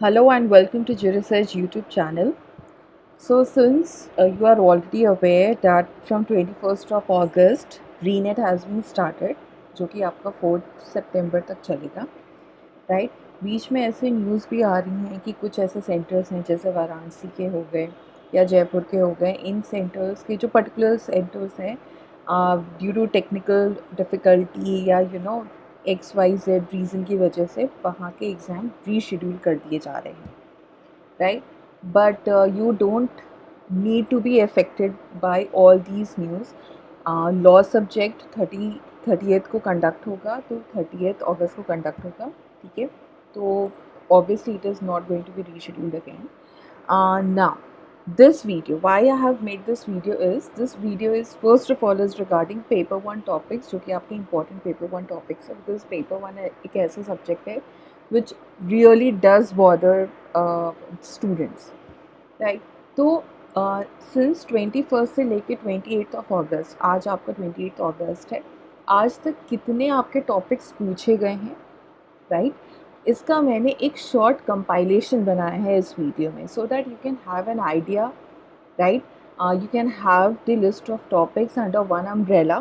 Hello and welcome to Georesearch YouTube channel. So since you are already aware that from 21st of August ReNet has been started जो कि आपका 4 सितंबर तक चलेगा, right. बीच में ऐसे news भी आ रही हैं कि कुछ ऐसे सेंटर्स हैं जैसे वाराणसी के हो गए या जयपुर के हो गए। इन सेंटर्स के जो पर्टिकुलर सेंटर्स हैं ड्यू टू टेक्निकल डिफ़िकल्टी या XYZ रीज़न की वजह से वहाँ के एग्ज़ाम रीशेड्यूल कर दिए जा रहे हैं, right? But you don't need to be affected by all these news. Law subject 30th को कंडक्ट होगा, तो 30th अगस्त को कंडक्ट होगा, ठीक है। तो obviously it is not going to be rescheduled again. Now this video, why I have made this video is first of all is regarding paper 1 topics जो कि आपके important paper 1 topics है, because paper 1 एक ऐसा subject है which really does bother students, right. तो since 21st से लेके 28th ऑफ अगस्त, आज आपका 28th अगस्त है, आज तक कितने आपके टॉपिक्स पूछे गए हैं, राइट। इसका मैंने एक शॉर्ट कंपाइलेशन बनाया है इस वीडियो में, so that you can have an idea, right. You can have the list of topics under one umbrella,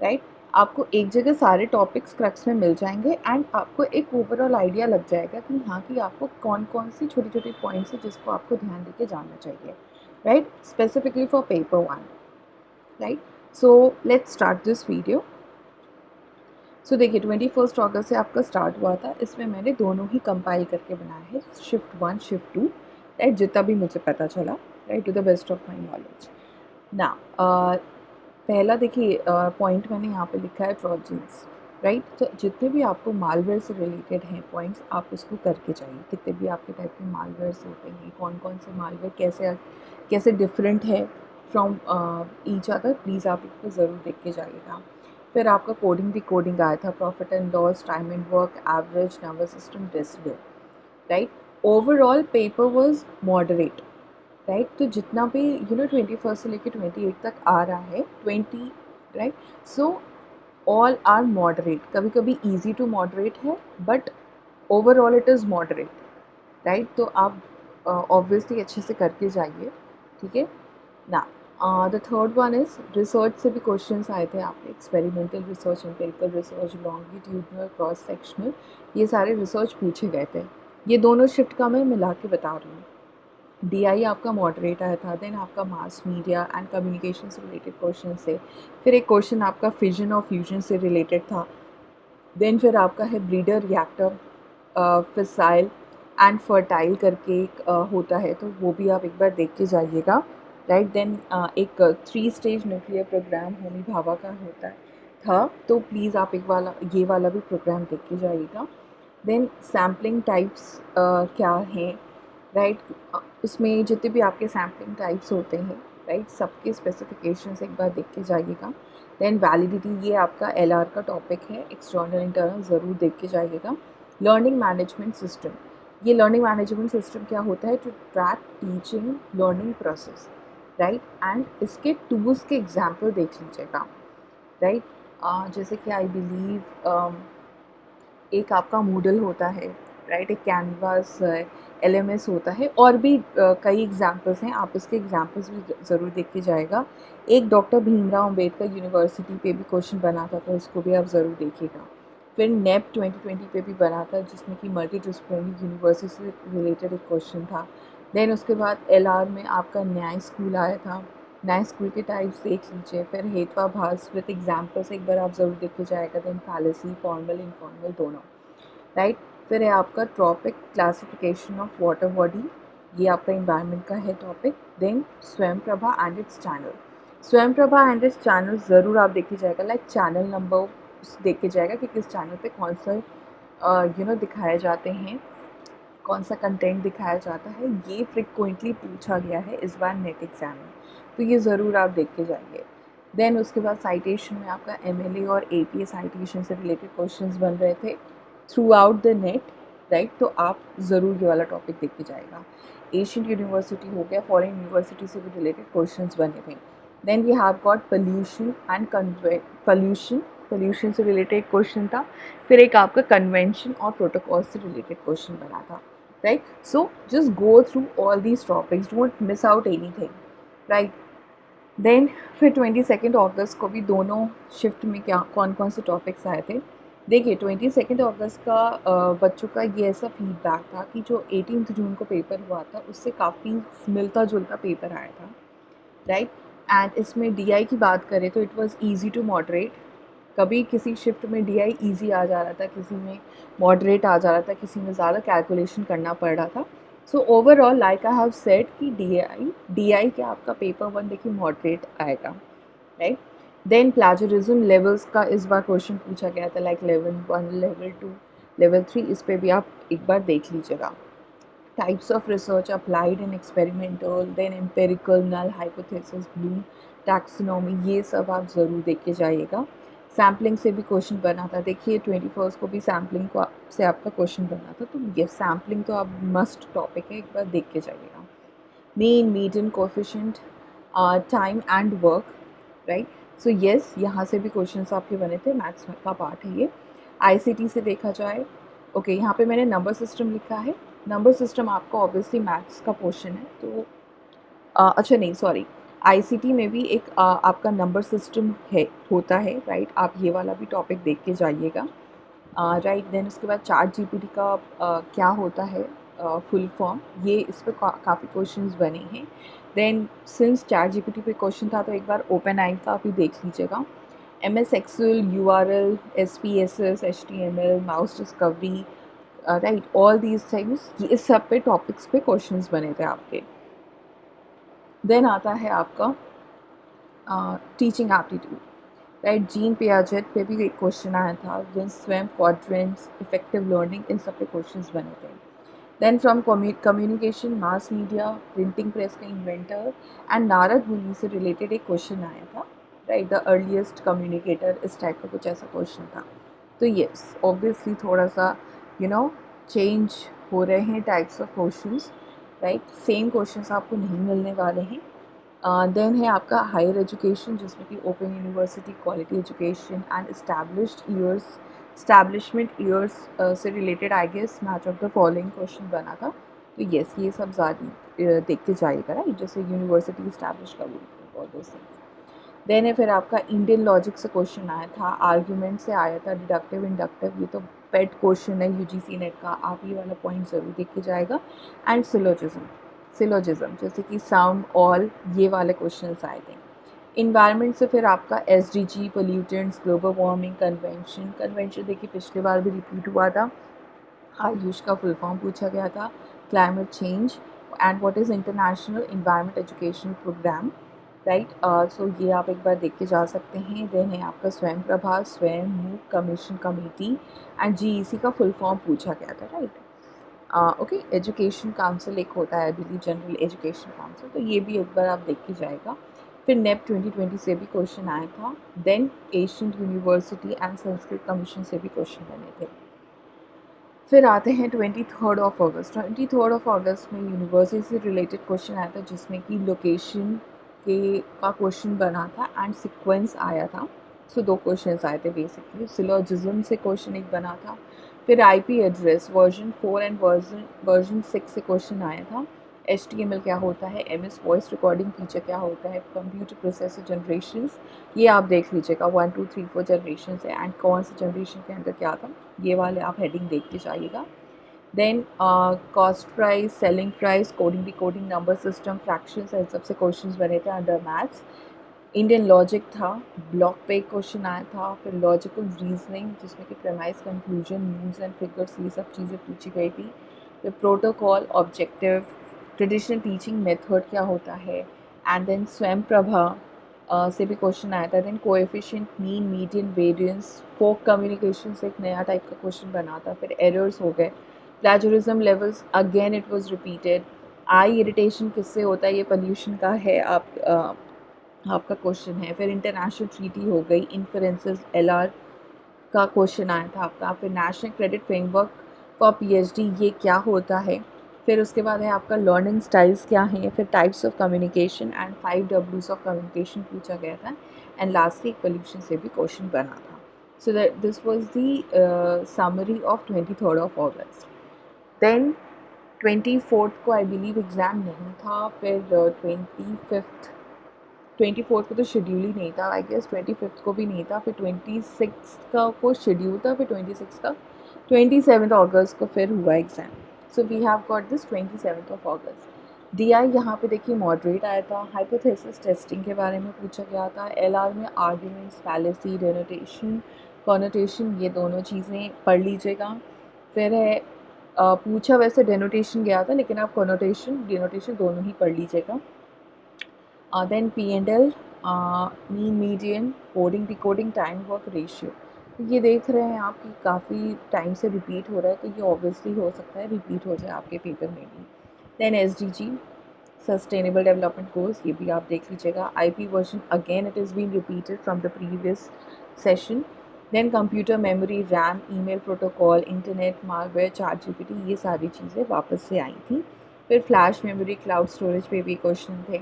right. आपको एक जगह सारे टॉपिक्स क्रक्स में मिल जाएंगे एंड आपको एक ओवरऑल आइडिया लग जाएगा कि हाँ कि आपको कौन कौन सी छोटी छोटी पॉइंट्स है जिसको आपको ध्यान देके जानना चाहिए, right, specifically for paper 1, right. So let's start this video. So देखिए 21 अगस्त से आपका स्टार्ट हुआ था, इसमें मैंने दोनों ही कंपाइल करके बनाया है, शिफ्ट 1 शिफ्ट 2, राइट, जितना भी मुझे पता चला, right, to the best of my knowledge. ना पहला देखिए पॉइंट मैंने यहाँ पे लिखा है ट्रोजन्स, राइट। तो जितने भी आपको मालवेयर से रिलेटेड हैं पॉइंट्स, आप उसको करके चाहिए, कितने भी आपके टाइप के मालवेयर्स होते हैं, कौन कौन से मालवेयर कैसे कैसे डिफरेंट है फ्रॉम ईच अदर, प्लीज़ आप इसको ज़रूर देख के जाइएगा। फिर आपका कोडिंग भी कोडिंग आया था, profit and loss, time and work, average, nervous system, decibel, right. Overall paper was moderate, right. तो जितना भी 21st से लेकर 28 तक आ रहा है 20, right. So all are moderate, कभी कभी ईजी टू मॉडरेट है but overall it is moderate, right. तो आप ऑब्वियसली अच्छे से करके जाइए, ठीक है ना। The third one is research से भी क्वेश्चंस आए थे आपके, experimental research, empirical research, longitudinal, cross sectional, ये सारे रिसर्च पूछे गए थे। ये दोनों शिफ्ट का मैं मिला के बता रही हूँ। DI आपका मॉडरेट आया था, देन आपका मास मीडिया एंड कम्युनिकेशन से रिलेटेड क्वेश्चन से, फिर एक क्वेश्चन आपका फिजन और फ्यूजन से रिलेटेड था, देन फिर आपका है breeder reactor, fissile and fertile करके एक होता है, तो वो भी आप एक बार देख के जाइएगा, राइट। देन एक 3 stage nuclear programme Homi Bhabha का होता है था, तो प्लीज़ आप एक वाला ये वाला भी प्रोग्राम देख के जाइएगा। देन सैम्पलिंग टाइप्स क्या हैं, राइट। उसमें जितने भी आपके सैम्पलिंग टाइप्स होते हैं, राइट, सबके स्पेसिफिकेशंस एक बार देख के जाइएगा। देन वैलिडिटी, ये आपका LR का टॉपिक है, एक्सटर्नल इंटरनल ज़रूर देख के जाइएगा। लर्निंग मैनेजमेंट सिस्टम, ये लर्निंग मैनेजमेंट सिस्टम क्या होता है, to track teaching learning process, right, and इसके टूल्स के एग्जाम्पल देख लीजिएगा, राइट। जैसे कि आई बिलीव एक आपका मूडल होता है, राइट, एक कैनवास LMS होता है, और भी कई एग्जाम्पल्स हैं, आप इसके एग्जाम्पल्स भी ज़रूर देख के जाएगा। एक डॉक्टर भीमराव अंबेडकर यूनिवर्सिटी पे भी क्वेश्चन बना था, तो इसको भी आप ज़रूर देखिएगा। फिर नेप 2020 पे भी बना था, जिसमें कि मल्टी डिसिप्लिनरी यूनिवर्सिटी से रिलेटेड एक क्वेश्चन था। देन उसके बाद LR में आपका न्याय स्कूल आया था, न्याय स्कूल के टाइप्स देख लीजिए। फिर हेत्वाभास विद एग्जाम्पल्स एक बार आप ज़रूर देख के जाएगा। देन फैलेसी, फॉर्मल, इनफॉर्मल दोनों, राइट। फिर है आपका topic classification of water body, ये आपका इन्वायरमेंट का है टॉपिक। देन स्वयं प्रभा एंड इट्स चैनल, स्वयं प्रभा एंड इट्स चैनल ज़रूर आप देख के जाएगा, लाइक चैनल नंबर देख के जाएगा कि किस चैनल पे कौन सा दिखाए जाते हैं, कौन सा कंटेंट दिखाया जाता है, ये फ्रिक्वेंटली पूछा गया है इस बार नेट एग्ज़ाम में, तो ये ज़रूर आप देख के जाइए। देन उसके बाद साइटेशन में आपका MLA और APA साइटेशन से रिलेटेड क्वेश्चंस बन रहे थे through out the net, right, तो आप ज़रूर ये वाला टॉपिक देख के जाएगा। एशियन यूनिवर्सिटी हो गया, फॉरेन यूनिवर्सिटी से भी रिलेटेड क्वेश्चंस बने थे। Then we have got pollution and pollution से रिलेटेड क्वेश्चन था। फिर एक आपका कन्वेंशन और प्रोटोकॉल से रिलेटेड क्वेश्चन बना था। Right. So just go through all these topics, don't miss out anything, right. Then फिर 22 अगस्त को भी दोनों शिफ्ट में क्या कौन कौन से टॉपिक्स आए थे. देखिए 22 अगस्त का बच्चों का ये ऐसा फीडबैक था कि जो 18 जून को पेपर हुआ था उससे काफ़ी मिलता जुलता पेपर आया था, राइट. एंड इसमें डीआई की बात करें तो it was easy to moderate. कभी किसी शिफ्ट में डीआई इजी आ जा रहा था, किसी में मॉडरेट आ जा रहा था, किसी में ज़्यादा कैलकुलेशन करना पड़ रहा था. So overall like I have said कि डीआई क्या आपका पेपर 1 देखिए मॉडरेट आएगा, राइट. देन प्लेजरिज्म लेवल्स का इस बार क्वेश्चन पूछा गया था, लाइक लेवल 1, लेवल 2, लेवल 3. इस पर भी आप एक बार देख लीजिएगा. Types of research applied and experimental, then empirical, null hypothesis, Bloom taxonomy, ये सब आप ज़रूर देख के जाइएगा. सैम्पलिंग से भी क्वेश्चन बना था. देखिए 21 को भी सैम्पलिंग को से आपका क्वेश्चन बना था. तो ये सैम्पलिंग तो आप मस्ट टॉपिक है, एक बार देख के जाइएगा. Mean, median, coefficient, time and work, right. So yes, यहाँ से भी क्वेश्चंस आपके बने थे, मैथ्स का पार्ट है ये. आईसीटी से देखा जाए, ओके यहाँ पे मैंने नंबर सिस्टम लिखा है. नंबर सिस्टम आपका ऑब्वियसली मैथ्स का पोर्शन है, तो अच्छा नहीं सॉरी, आईसीटी में भी एक आपका नंबर सिस्टम है, होता है, राइट. आप ये वाला भी टॉपिक देख के जाइएगा, राइट. देन उसके बाद चैट जीपीटी का क्या होता है फुल फॉर्म, ये इस पर काफ़ी क्वेश्चंस बने हैं. देन सिंस चैट जीपीटी पे क्वेश्चन था तो एक बार ओपन आई का भी देख लीजिएगा. MS Excel, URL, SPSS, HTML, mouse discovery, right, all these things, इस सब पे टॉपिक्स पे क्वेश्चंस बने थे आपके. देन आता है आपका teaching aptitude, right. Gene Piaget पे भी एक क्वेश्चन आया था. देन स्वयं क्वाड्रेंट्स, इफेक्टिव लर्निंग, इन सब पे क्वेश्चंस बने थे. Then from communication, mass media, printing press का इन्वेंटर एंड नारद मुनि से रिलेटेड एक क्वेश्चन आया था, राइट. द अर्लीस्ट कम्युनिकेटर, इस टाइप का कुछ ऐसा क्वेश्चन था. तो येस, ऑब्वियसली थोड़ा सा चेंज हो रहे हैं types of questions, right. Same questions आपको नहीं मिलने वाले हैं. देन है आपका हायर एजुकेशन, जिसमें कि open university, quality education and establishment years से related I guess match of the following question बना था. तो येस, ये सब ज़्यादा देखते जाइएगा, राइट. जैसे यूनिवर्सिटी इस्टेब्लिश कब हुई, ऑल दोस थिंग्स. देन है फिर आपका इंडियन लॉजिक से क्वेश्चन आया था, आर्ग्यूमेंट से आया था, डिडक्टिव, इंडक्टिव, ये तो पेट क्वेश्चन है यूजीसी नेट का, आप ये वाला पॉइंट ज़रूर देख के जाएगा. एंड सिलोजिज्म जैसे कि साउंड, ऑल, ये वाले क्वेश्चंस आए थे. इन्वायरमेंट से फिर आपका SDG, pollutants, global warming, convention देखिए पिछले बार भी रिपीट हुआ था. आयुष का फुल फॉर्म पूछा गया था, climate change and what is international environment education programme, right. So ये आप एक बार देख के जा सकते हैं. देन है आपका स्वयं प्रभा, स्वयं, मूक, कमीशन, कमेटी एंड GEC का फुल फॉर्म पूछा गया था, राइट. ओके, एजुकेशन काउंसिल एक होता है, बिलीव जनरल एजुकेशन काउंसिल, तो ये भी एक बार आप देख के जाएगा. फिर नेप 2020 से भी क्वेश्चन आया था. Then Asian university and Sanskrit commission से भी क्वेश्चन बने थे. फिर आते हैं 23 अगस्त में यूनिवर्सिटी से रिलेटेड क्वेश्चन आया था, जिसमें कि लोकेशन का क्वेश्चन बना था एंड सीक्वेंस आया था. सो 2 क्वेश्चंस आए थे बेसिकली. सिलोजिज्म से क्वेश्चन एक बना था. फिर IP address version 4 and version 6 से क्वेश्चन आया था. HTML क्या होता है, MS वॉइस रिकॉर्डिंग फीचर क्या होता है, कंप्यूटर प्रोसेसर जनरेशंस, ये आप देख लीजिएगा. 1 2 3 4 जनरेशन है एंड कौन सी जनरेशन के अंदर क्या था, ये वाले आप हेडिंग देख के जाइएगा. Then cost price, selling price, coding decoding, number system, fractions, इन सबसे क्वेश्चंस बने थे अंडर मैथ्स. इंडियन लॉजिक था, ब्लॉक पे क्वेश्चन आया था. फिर लॉजिकल रीजनिंग, जिसमें कि premise, conclusion, means and figures, ये सब चीज़ें पूछी गई थी. फिर protocol, objective, traditional teaching method क्या होता है, एंड देन स्वयं प्रभा से भी क्वेश्चन आया था. Then coefficient, mean, median, variance, folk communication से एक नया टाइप का क्वेश्चन बना था. फिर एरर्स हो गए. Plagiarism levels, again it was repeated. I irritation किससे होता है, ये पोल्यूशन का है, आपका क्वेश्चन है. फिर इंटरनेशनल ट्रीटी हो गई. इन्फ्रेंसेस, LR का क्वेश्चन आया था आपका. फिर national credit framework for PhD, ये क्या होता है. फिर उसके बाद है आपका लर्निंग स्टाइल्स क्या हैं. फिर types of communication and 5 Ws of communication पूछा गया था. एंड लास्टली एक पोल्यूशन से भी क्वेश्चन बना था. So that this was the summary of 23 August. देन 24th को आई बिलीव एग्ज़ाम नहीं था, फिर 24th को तो शेड्यूल ही नहीं था, आई गेस 25th को भी नहीं था, फिर 26 का को शेड्यूल था, फिर 26 का 27 अगस्त को फिर हुआ exam. So we have got this 27 अगस्त। DI यहाँ पे देखिए मॉडरेट आया था, हाइपोथेसिस टेस्टिंग के बारे में पूछा गया था, LR में आर्ग्यूमेंट्स, फैलेसी, डेनोटेशन, कॉनोटेशन, ये दोनों चीज़ें पढ़ लीजिएगा। फिर है पूछा वैसे डेनोटेशन गया था, लेकिन आप कॉनोटेशन डेनोटेशन दोनों ही पढ़ लीजिएगा। Then P&L, mean median, coding decoding, time work ratio. तो ये देख रहे हैं आप कि काफ़ी टाइम से रिपीट हो रहा है, तो ये ऑब्वियसली हो सकता है रिपीट हो जाए आपके पेपर में भी। Then SDG, sustainable development goals, ये भी आप देख लीजिएगा। IP version again it is been repeated from the previous session. Then computer memory, RAM, email protocol, internet, malware, ChatGPT, ये सारी चीज़ें वापस से आई थी। फिर फ्लैश मेमोरी, क्लाउड स्टोरेज पे भी क्वेश्चन थे,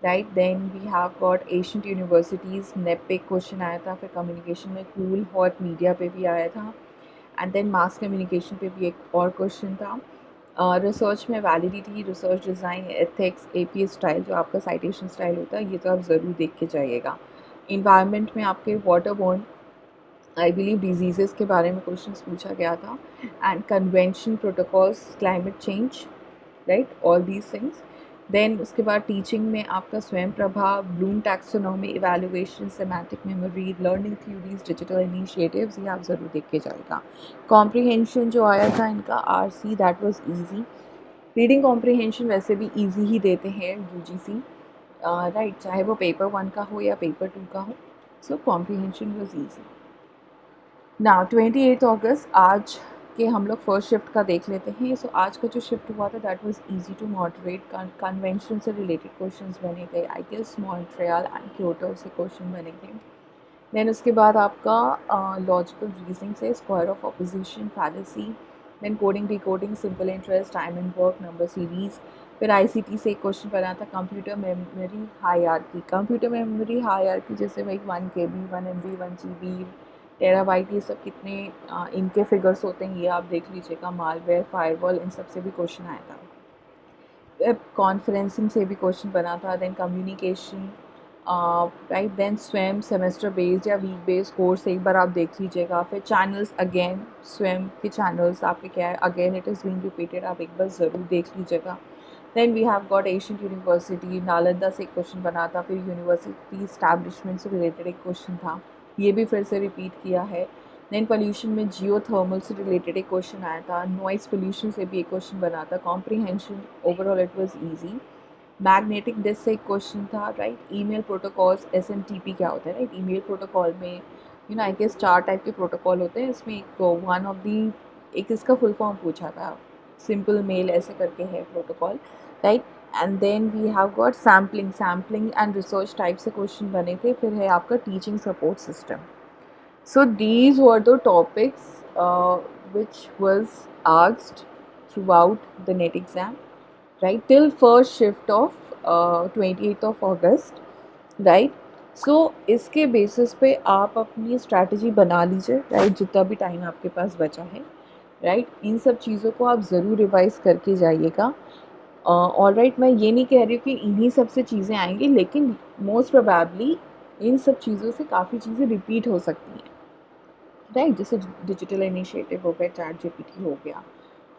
right. Then we have got ancient universities, NEP पे क्वेश्चन आया था। फिर कम्युनिकेशन में कूल हॉट मीडिया पे भी आया था। एंड देन मास कम्युनिकेशन पे भी एक और क्वेश्चन था। रिसर्च में validity, research design, ethics, APA style, जो आपका साइटेशन स्टाइल होता है, ये तो आप ज़रूर देख के जाइएगा। इन्वायरमेंट में आपके water borne I believe diseases के बारे में क्वेश्चंस पूछा गया था। And convention, protocols, climate change, right, all these things. Then उसके बाद टीचिंग में आपका Swayam Prabha, Bloom taxonomy, evaluation, semantic memory, learning theories, digital initiatives, ये आप ज़रूर देख के जाएगा। कॉम्प्रिहेंशन जो आया था इनका RC, that was easy. Reading comprehension वैसे भी इजी ही देते हैं UGC, राइट, चाहे वो पेपर 1 का हो या पेपर 2 का हो। सो कॉम्प्रिहेंशन वाज इजी। ना 28 अगस्त आज के हम लोग फर्स्ट शिफ्ट का देख लेते हैं। सो आज का जो शिफ्ट हुआ था that was easy to moderate. Convention से रिलेटेड क्वेश्चंस बने थे, I guess Montreal and Kyoto से क्वेश्चन बने थे। देन उसके बाद आपका लॉजिकल रीजनिंग से square of opposition, fallacy, then coding decoding, simple interest, time and work, number series. फिर ICT से एक क्वेश्चन बना था computer memory hierarchy. Computer memory hierarchy जैसे भाई 1 KB, 1 MB, 1 GB, टेराबाइट, ये सब कितने इनके फिगर्स होते हैं, ये आप देख लीजिएगा। मालवेयर, फायरवॉल, इन सब से भी क्वेश्चन आया था। वेब कॉन्फ्रेंसिंग से भी क्वेश्चन बना था। Then communication, right. Then Swayam semester based या वीक बेस्ड कोर्स एक बार आप देख लीजिएगा। फिर चैनल्स, अगेन स्वयं के चैनल्स आपके क्या है, again it is being repeated, आप एक बार ज़रूर देख लीजिएगा। Then we have got ancient university, Nalanda से एक क्वेश्चन बना था। फिर यूनिवर्सिटी इस्टेब्लिशमेंट से रिलेटेड एक क्वेश्चन था, ये भी फिर से रिपीट किया है। देन पोल्यूशन में जियो थर्मल से रिलेटेड एक क्वेश्चन आया था। नॉइज़ पोल्यूशन से भी एक क्वेश्चन बना था। Comprehension overall it was easy. Magnetic disk से एक क्वेश्चन था, राइट। ईमेल प्रोटोकॉल्स, SMTP क्या होता है, राइट। ईमेल प्रोटोकॉल में आई गेस 4 टाइप के प्रोटोकॉल होते हैं, इसमें एक वन ऑफ दी, एक इसका फुल फॉर्म पूछा था, सिंपल मेल ऐसे करके है protocol, right. And then we have got sampling and research type से क्वेश्चन बने थे। फिर है आपका teaching support system. So these were the topics which was asked throughout the NET exam, right, till first shift of 28th of August, right. So इसके basis पे आप अपनी स्ट्रैटेजी बना लीजिए, राइट, जितना भी टाइम आपके पास बचा है, राइट। इन सब चीज़ों को आप ज़रूर रिवाइज करके जाइएगा। ऑल राइट, मैं ये नहीं कह रही हूँ कि इन्हीं सब से चीज़ें आएंगी, लेकिन मोस्ट प्रोबेबली इन सब चीज़ों से काफ़ी चीज़ें रिपीट हो सकती हैं, राइट। जैसे डिजिटल इनिशिएटिव हो गया, ChatGPT हो गया,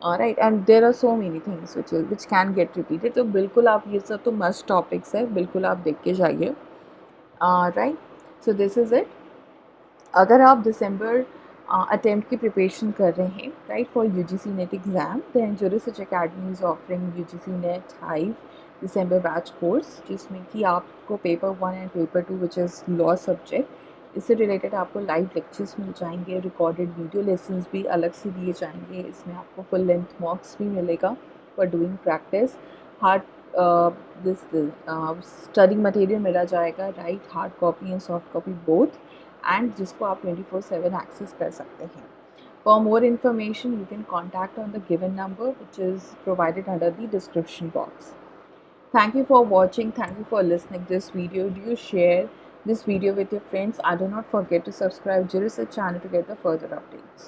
right. And there are so many things which can get repeated. तो बिल्कुल आप, ये सब तो मस्ट टॉपिक्स है, बिल्कुल आप देख के जाइए, right. So this is it. अगर आप दिसंबर अटेम्प्ट की प्रिपरेशन कर रहे हैं, right, for UGC net exam, then Juris Research Academy is offering UGC net hive December batch course, जिसमें कि आपको paper 1 and paper 2 which is law subject, इससे रिलेटेड आपको लाइव लेक्चर्स मिल जाएंगे, रिकॉर्डेड वीडियो लेसन्स भी अलग से दिए जाएंगे। इसमें आपको फुल लेंथ मॉक्स भी मिलेगा for doing practice. Hard this study material मिला जाएगा, right, hard copy and soft copy both, and जिसको आप 24/7 एक्सेस कर सकते हैं। For more information, you can contact on the given number, which is provided under the description box. Thank you for watching. Thank you for listening to this video. Do you share this video with your friends? And do not forget to subscribe to Juris channel to get the further updates.